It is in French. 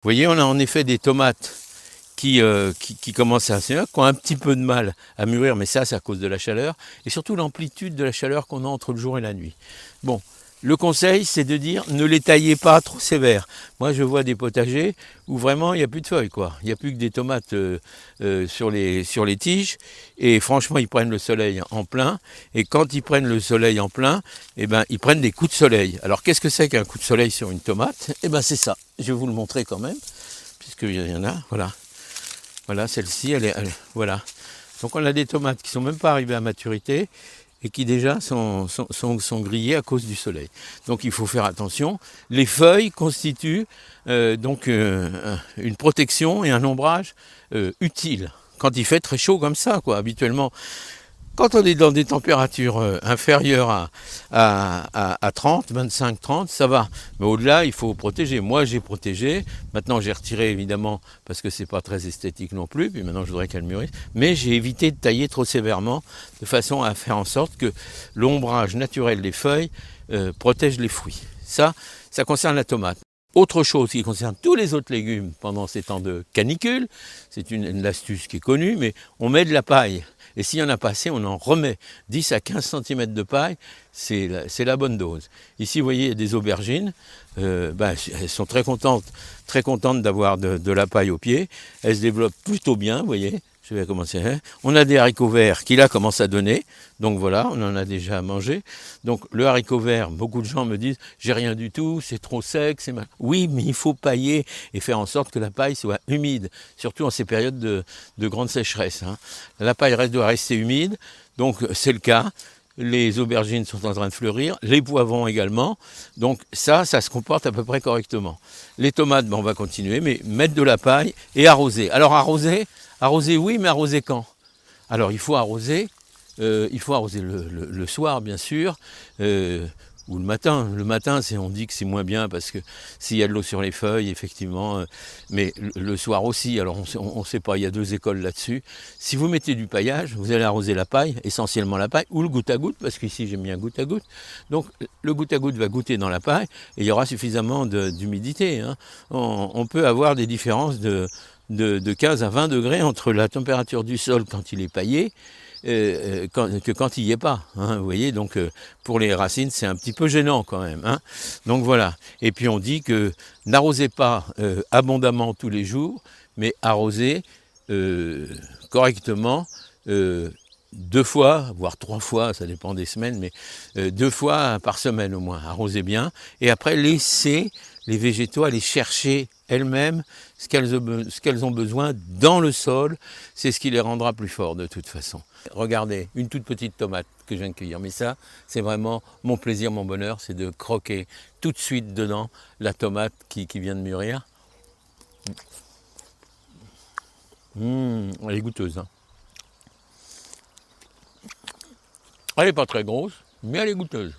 voyez, on a en effet des tomates qui commencent à qui ont un petit peu de mal à mûrir, mais ça, c'est à cause de la chaleur, et surtout l'amplitude de la chaleur qu'on a entre le jour et la nuit. Bon, le conseil, c'est de dire, ne les taillez pas trop sévères. Moi, je vois des potagers où vraiment, il n'y a plus de feuilles, quoi. Il n'y a plus que des tomates sur les tiges, et franchement, ils prennent le soleil en plein, et quand ils prennent le soleil en plein, eh ben, ils prennent des coups de soleil. Alors, qu'est-ce que c'est qu'un coup de soleil sur une tomate? Eh ben, c'est ça. Je vais vous le montrer quand même, puisqu'il y en a, voilà. Voilà, celle-ci, voilà. Donc on a des tomates qui ne sont même pas arrivées à maturité et qui déjà sont grillées à cause du soleil. Donc il faut faire attention. Les feuilles constituent une protection et un ombrage utile. Quand il fait très chaud comme ça, quoi, habituellement. Quand on est dans des températures inférieures à 30, 25, 30, ça va. Mais au-delà, il faut protéger. Moi, j'ai protégé. Maintenant, j'ai retiré, évidemment, parce que c'est pas très esthétique non plus. Puis maintenant, je voudrais qu'elle mûrisse. Mais j'ai évité de tailler trop sévèrement, de façon à faire en sorte que l'ombrage naturel des feuilles protège les fruits. Ça concerne la tomate. Autre chose qui concerne tous les autres légumes pendant ces temps de canicule, c'est une astuce qui est connue, mais on met de la paille. Et s'il n'y en a pas assez, on en remet 10 à 15 cm de paille, c'est la bonne dose. Ici, vous voyez, il y a des aubergines, elles sont très contentes d'avoir de la paille au pied. Elles se développent plutôt bien, vous voyez. Je vais commencer. On a des haricots verts qui là commencent à donner. Donc voilà, on en a déjà mangé. Donc le haricot vert, beaucoup de gens me disent j'ai rien du tout, c'est trop sec, c'est mal. Oui, mais il faut pailler et faire en sorte que la paille soit humide, surtout en ces périodes de grande sécheresse. La paille doit rester humide, donc c'est le cas. Les aubergines sont en train de fleurir, les poivrons également. Donc ça se comporte à peu près correctement. Les tomates, on va continuer, mais mettre de la paille et arroser. Alors arroser oui, mais arroser quand? Alors il faut arroser le soir bien sûr, ou le matin. Le matin, on dit que c'est moins bien parce que s'il y a de l'eau sur les feuilles, effectivement, mais le soir aussi. Alors on ne sait pas, il y a deux écoles là-dessus. Si vous mettez du paillage, vous allez arroser la paille, essentiellement la paille, ou le goutte à goutte, parce qu'ici j'aime bien goutte à goutte. Donc le goutte à goutte va goûter dans la paille et il y aura suffisamment d'humidité. On peut avoir des différences de 15 à 20 degrés entre la température du sol quand il est paillé que quand il n'y est pas. Vous voyez, donc pour les racines, c'est un petit peu gênant quand même. Donc voilà. Et puis on dit que n'arrosez pas abondamment tous les jours, mais arrosez correctement 2 fois, voire 3 fois, ça dépend des semaines, mais 2 fois par semaine au moins. Arrosez bien. Et après, laissez les végétaux aller chercher elles-mêmes ce qu'elles ont besoin dans le sol. C'est ce qui les rendra plus forts de toute façon. Regardez, une toute petite tomate que je viens de cueillir. Mais ça, c'est vraiment mon plaisir, mon bonheur, c'est de croquer tout de suite dedans la tomate qui vient de mûrir. Elle est goûteuse. Elle n'est pas très grosse, mais elle est goûteuse.